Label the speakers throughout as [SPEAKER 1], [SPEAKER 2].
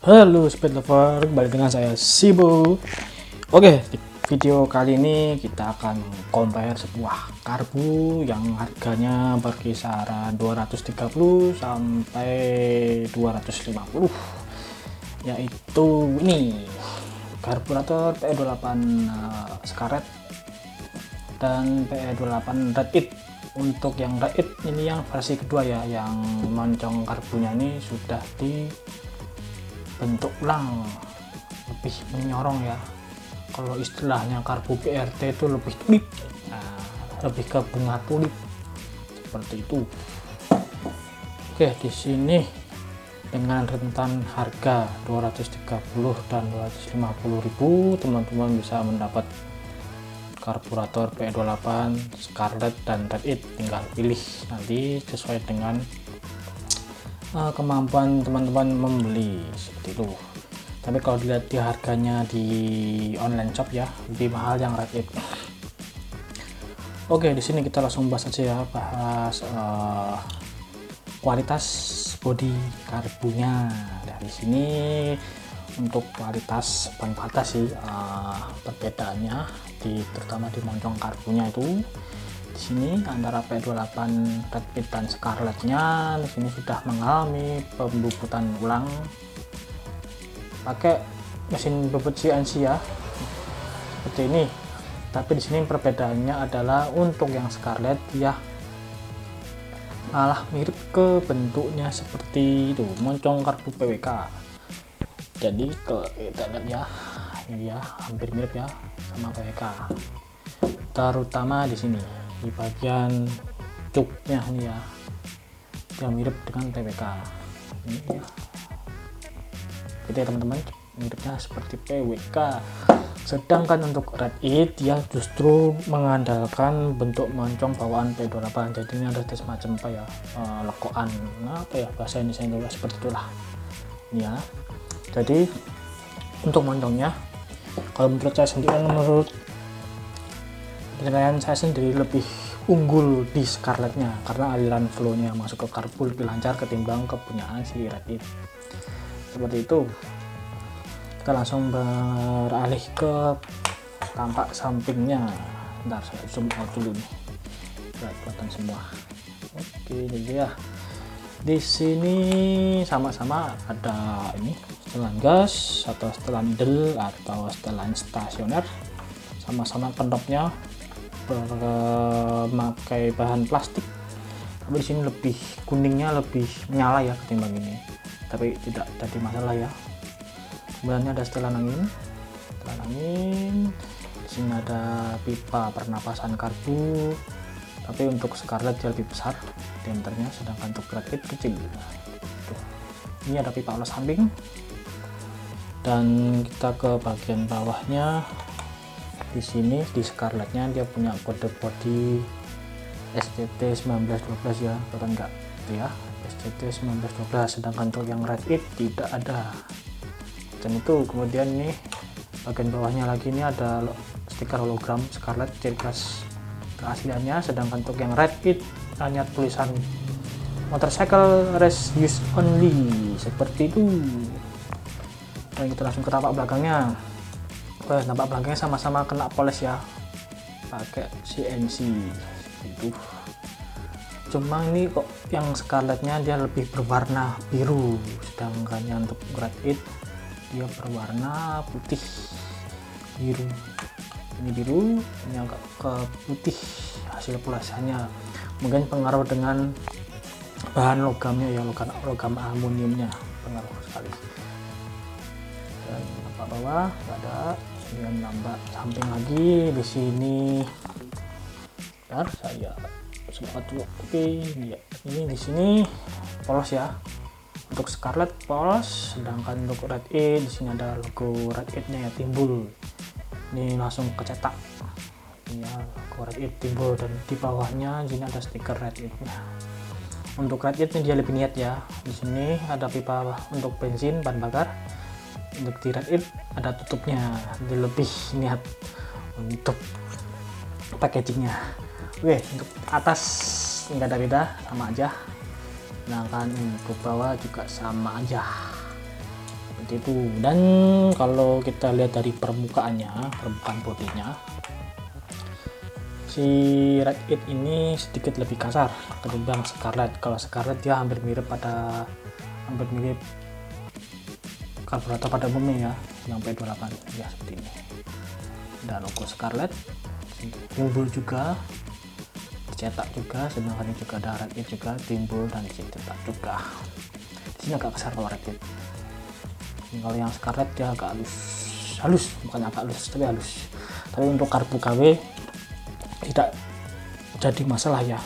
[SPEAKER 1] Halo Speed Lover, kembali dengan saya Sibo. Oke, di video kali ini kita akan compare sebuah karbu yang harganya berkisaran 230 sampai 250, yaitu ini karburator PE28 Scarlett dan PE28 Red It. Untuk yang Red It ini yang versi kedua ya, yang moncong karbunya ini sudah dibentuk ulang, lebih menyorong ya. Kalau istilahnya karbu PRT itu lebih tulip, lebih ke bunga tulip seperti itu. Oke, di sini dengan rentan harga 230 dan 250.000 teman-teman bisa mendapat karburator PE28 Scarlett dan Red It. Tinggal pilih nanti sesuai dengan kemampuan teman-teman membeli seperti itu. Tapi kalau dilihat di harganya di online shop ya, lebih mahal yang Red It. Oke, di sini kita langsung bahas aja ya, bahas kualitas body karbunya. Dari sini untuk kualitas paling batas sih, perbedaannya terutama di moncong karbunya itu di sini antara P28 Red It dan Scarlettnya di sini sudah mengalami pembubutan ulang pakai mesin bubut CNC ya, seperti ini. Tapi di sini perbedaannya adalah untuk yang Scarlett ya malah mirip ke bentuknya seperti itu, moncong karbu PWK. Jadi kita lihat ya, ini ya hampir mirip ya sama PWK, terutama di sini di bagian cuknya ini ya, yang mirip dengan PWK ini ya. Gitu ya teman-teman, miripnya seperti PWK. Sedangkan untuk Red It dia justru mengandalkan bentuk moncong bawaan P28. Jadi ini ada semacam apa ya, lekokan, apa ya bahasa Indonesia seperti itulah ini ya. Jadi untuk moncongnya, kalau menurut saya sendiri, menurut penilaian saya sendiri lebih unggul di Scarlettnya karena aliran flow-nya masuk ke karbu lebih lancar ketimbang kepunyaan si Red It. Seperti itu. Kita langsung beralih ke tampak sampingnya. Bentar, saya zoom out dulu nih biar kelihatan semua. Oke, jadi ya di sini sama-sama ada ini setelan gas atau setelan idle atau setelan stasioner. Sama-sama knopnya memakai bahan plastik, tapi di sini lebih kuningnya lebih menyala ya ketimbang ini, tapi tidak jadi masalah ya. Kemudian ada setelan angin. Di sini ada pipa pernapasan karbu, tapi untuk Scarlett dia lebih besar diameternya, sedangkan untuk Red It kecil. Tuh. Ini ada pipa olah samping. Dan kita ke bagian bawahnya. Di sini di Scarlettnya dia punya kode body SCT 1912 ya, betul enggak ya, SCT 1912. Sedangkan untuk yang Red It tidak ada. Dan itu kemudian nih bagian bawahnya lagi ini ada stiker hologram Scarlett ciri khas keasliannya. Sedangkan untuk yang Red It hanya tulisan motorcycle race use only seperti itu. Dan kita langsung ke tampak belakangnya. Tampak belakangnya sama-sama kena poles ya, pakai CNC itu. Cuma ini kok yang Scarlettnya dia lebih berwarna biru, sedangkan yang untuk Red It dia berwarna putih biru. Ini biru, ini agak ke putih hasil polasannya. Mungkin pengaruh dengan bahan logamnya ya, logam aluminiumnya pengaruh sekali. Dan tampak bawah ada, kemudian tampak samping lagi di sini. Bentar, saya sempat dulu. Oke, ini di sini polos ya. Untuk Scarlett polos, sedangkan untuk Red It di sini ada logo Red It-nya ya timbul. Ini langsung kecetak. Ini ya, logo Red It timbul, dan di bawahnya sini ada stiker Red It-nya. Untuk Red It dia lebih niat ya. Di sini ada pipa untuk bensin bahan bakar. Untuk di Red It ada tutupnya. Dia lebih niat untuk packagingnya. Oke, untuk atas nggak ada beda, sama aja. Sedangkan untuk bawah juga sama aja seperti itu. Dan kalau kita lihat dari permukaan bodinya, si Red It ini sedikit lebih kasar ketimbang Scarlet. Kalau Scarlet dia hampir mirip karburator pada umumnya ya, yang P28 ya, seperti ini. Dan logo Scarlet timbul juga, dicetak juga, sedangkan ini juga ada Red It juga timbul dan dicetak juga. Di sini agak kasar kalau Red It. Kalau yang Scarlet dia agak halus, bukan agak halus tapi halus. Tapi untuk karbu KW tidak jadi masalah ya,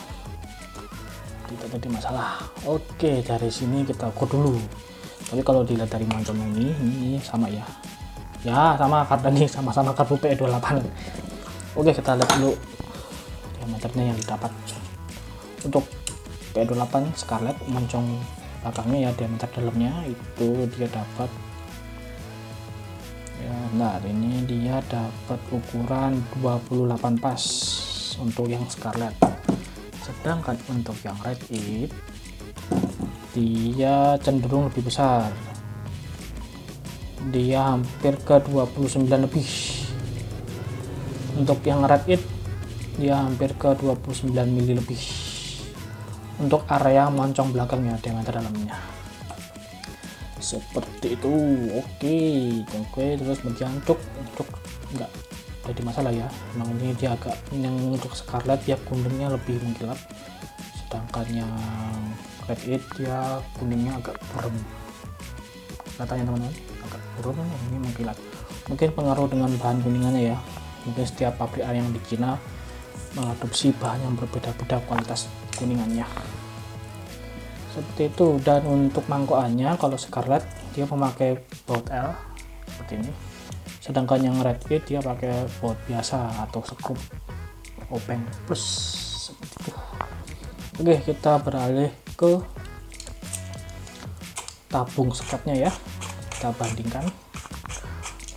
[SPEAKER 1] tidak jadi masalah. Oke, dari sini kita ukur dulu. Tapi kalau dilihat dari moncongnya ini sama ya, sama karena ini sama-sama karbu P28. Oke, kita lihat dulu diameternya yang didapat. Untuk P28 Scarlet, moncong belakangnya ya, diameter dalamnya itu dia dapat ya, nah ini dia dapat ukuran 28 pas untuk yang Scarlet. Sedangkan untuk yang Red It dia cenderung lebih besar, dia hampir ke 29 lebih. Untuk yang Red It dia hampir ke 29 mili lebih untuk area moncong belakangnya, diameter dalamnya seperti itu. Oke, terus kemudian untuk enggak jadi masalah ya, memang ini dia agak, yang untuk Scarlet dia kuningnya lebih mengkilap, sedangkan yang Red It dia kuningnya agak buram, katanya teman-teman, agak buram, ini mengkilat. Mungkin pengaruh dengan bahan kuningannya ya, mungkin setiap pabrik yang di Cina mengadopsi bahan yang berbeda-beda kualitas kuningannya, seperti itu. Dan untuk mangkokannya, kalau Scarlet dia memakai baut L seperti ini, sedangkan yang Red It dia pakai baut biasa atau skrup obeng plus, seperti itu. Oke, kita beralih ke tabung skepnya ya, kita bandingkan.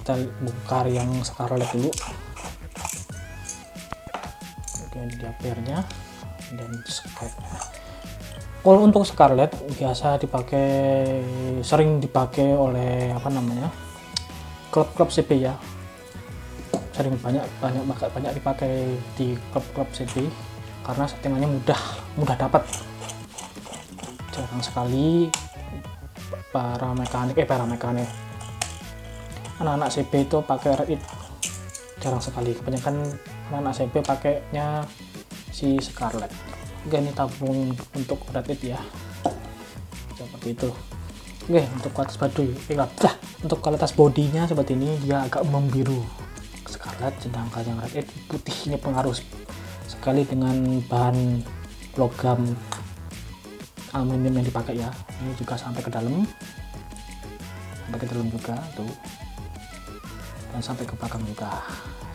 [SPEAKER 1] Kita bongkar yang Scarlet dulu. Oke, ini dia pairnya dan skepnya. Kalau untuk Scarlet biasa sering dipakai oleh klub-klub CB ya, sering banyak dipakai di klub-klub CB karena settingannya mudah dapat. Jarang sekali para mekanik anak-anak CB itu pakai Red It, jarang sekali. Kebanyakan anak-anak CB pakainya si Scarlet. Oke, ini tabung untuk Red It ya, seperti itu. Oke, untuk kualitas untuk kualitas bodinya seperti ini, dia agak membiru Scarlet, sedangkan yang Red It putih. Ini pengaruh sekali dengan bahan logam aluminium yang dipakai ya. Ini juga sampai ke dalam juga tuh, dan sampai ke belakang juga,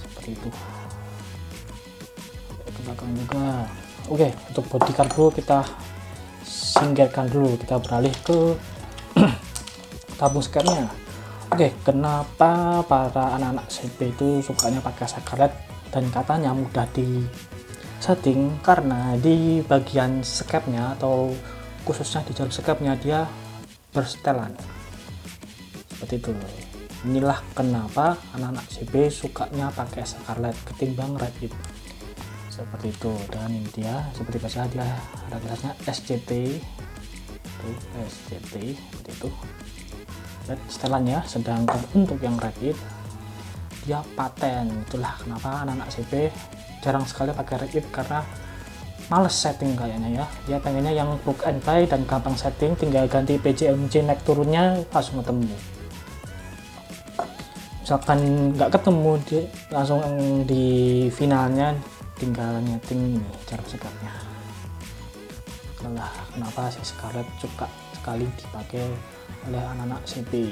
[SPEAKER 1] seperti itu, ke belakang juga. Oke, untuk body karbu kita singkirkan dulu, kita beralih ke tabung skepnya. Oke, kenapa para anak-anak CB itu sukanya pakai Scarlet dan katanya mudah di setting? Karena di bagian skepnya atau khususnya di jalur skepnya dia bersetelan seperti itu. Inilah kenapa anak-anak CB sukanya pakai Scarlet ketimbang Red It, seperti itu. Dan ini dia seperti biasa, dia ada tulisannya SCT, seperti itu, dan setelannya. Sedangkan untuk yang Red It dia paten. Itulah kenapa anak-anak CB jarang sekali pakai Red It, karena males setting kayaknya ya. Dia pengennya yang plug and play dan gampang setting, tinggal ganti PJMJ naik turunnya langsung ketemu. Misalkan nggak ketemu, langsung di finalnya tinggal nyeting ini cara sekatnya. Itulah kenapa si Scarlet suka sekali dipakai oleh anak-anak CB.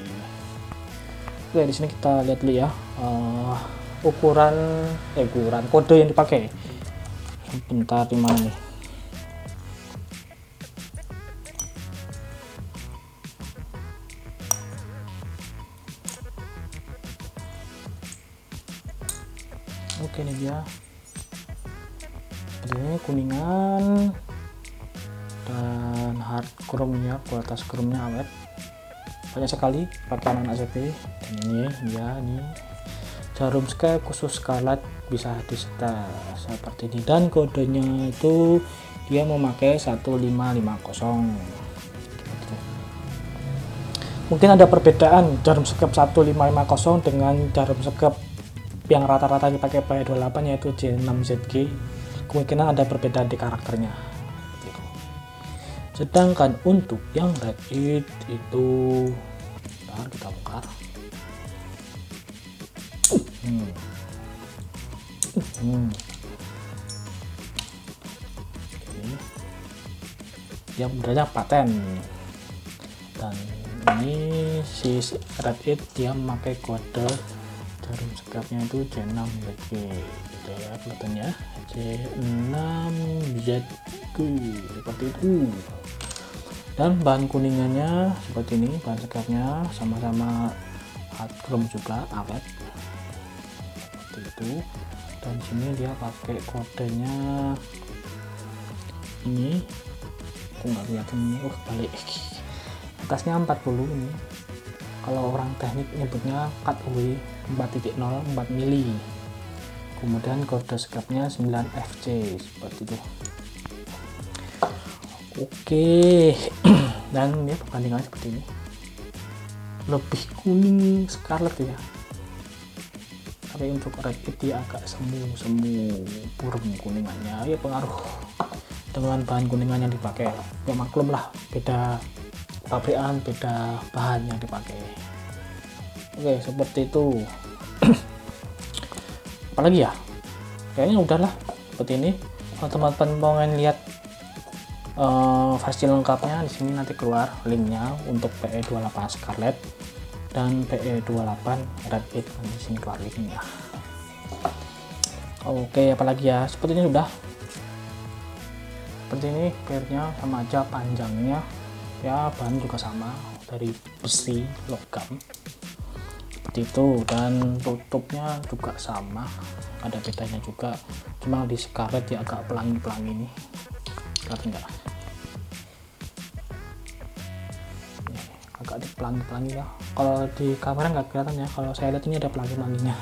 [SPEAKER 1] Oke, di sini kita lihat dulu ya, ukuran kode yang dipakai. Bentar, di mana nih? Oke, ini dia. Ini kuningan dan hard chrome ya, kualitas chrome-nya awet. banyak sekali pakaian anak CP. Dan ini ya, ini jarum Sky khusus Scarlet bisa disetel seperti ini, dan kodenya itu dia memakai 1550. Mungkin ada perbedaan jarum sekap 1550 dengan jarum sekap yang rata-rata dipakai PE28 yaitu J6ZG. Kemungkinan ada perbedaan di karakternya. Sedangkan untuk yang Red It itu, bentar kita bongkar. Dia sebenarnya paten, dan ini si Red It dia memakai kode jarum sekapnya itu J6ZG gitu ya, kelihatannya J6ZG seperti itu. Dan bahan kuningannya seperti ini, bahan sekapnya sama-sama chrome juga awet seperti itu. Dan sini dia pakai kodenya ini, aku nggak lihat ini, balik atasnya 40 ini. Kalau orang teknik nyebutnya cutaway 4.0 4 mili. Kemudian kode sekapnya 9FC seperti itu. Oke. Dan ya perbandingannya seperti ini, lebih kuning Scarlet ya, tapi untuk Red It dia agak semu burem kuningannya ya, pengaruh dengan bahan kuningan yang dipakai ya, maklum lah, beda pabrikan, beda bahan yang dipakai. Oke, seperti itu. Apalagi ya, kayaknya udahlah seperti ini. Kalau teman-teman mau lihat versi lengkapnya, di sini nanti keluar linknya untuk PE28 Scarlet dan PE28 Red It, di sini keluar linknya. Oke, apalagi ya, seperti ini udah. Seperti ini pairnya sama aja, panjangnya ya, bahan juga sama dari besi logam seperti itu, dan tutupnya juga sama, ada bedanya juga, cuma di Scarlet ya agak pelangi-pelangi ini, kelihatan enggak? Agak di pelangi-pelangi ya, kalau di kamera nggak kelihatan ya, kalau saya lihat ini ada pelangi-pelanginya,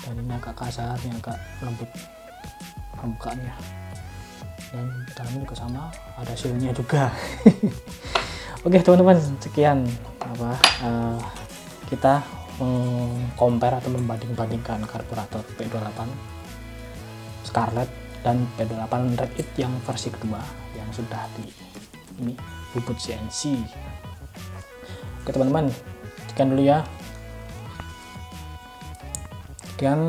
[SPEAKER 1] dan ini agak kasar, ini agak lembut permukaannya, dan dalamnya juga sama, ada sealnya juga. Oke teman-teman, sekian kita compare atau membanding-bandingkan karburator P28 Scarlet dan P28 Red It yang versi kedua yang sudah di ini bubut CNC. Oke teman-teman, sekian dulu ya, sekian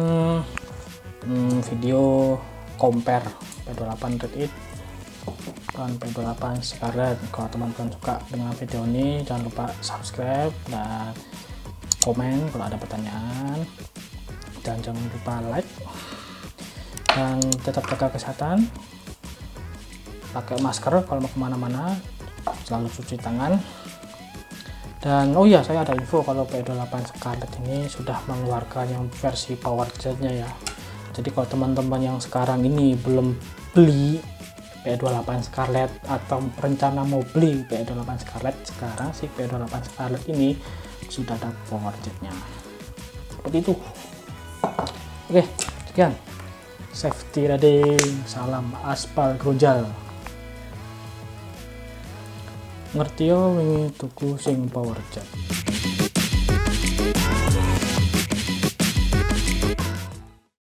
[SPEAKER 1] video compare P28 Red It dan P28 Scarlet. Kalau teman-teman suka dengan video ini, jangan lupa subscribe dan komen kalau ada pertanyaan, dan jangan lupa like, dan tetap jaga kesehatan, pakai masker kalau mau kemana-mana, selalu cuci tangan. Dan oh iya, saya ada info kalau P28 Scarlet ini sudah mengeluarkan yang versi power jet-nya ya. Jadi kalau teman-teman yang sekarang ini belum beli P28 Scarlet atau rencana mau beli P28 Scarlet, sekarang si P28 Scarlet ini sudah ada power jet-nya seperti itu. Oke, sekian, safety riding, salam aspal grunjal. Ngerti yo wingi tuku sing power jet.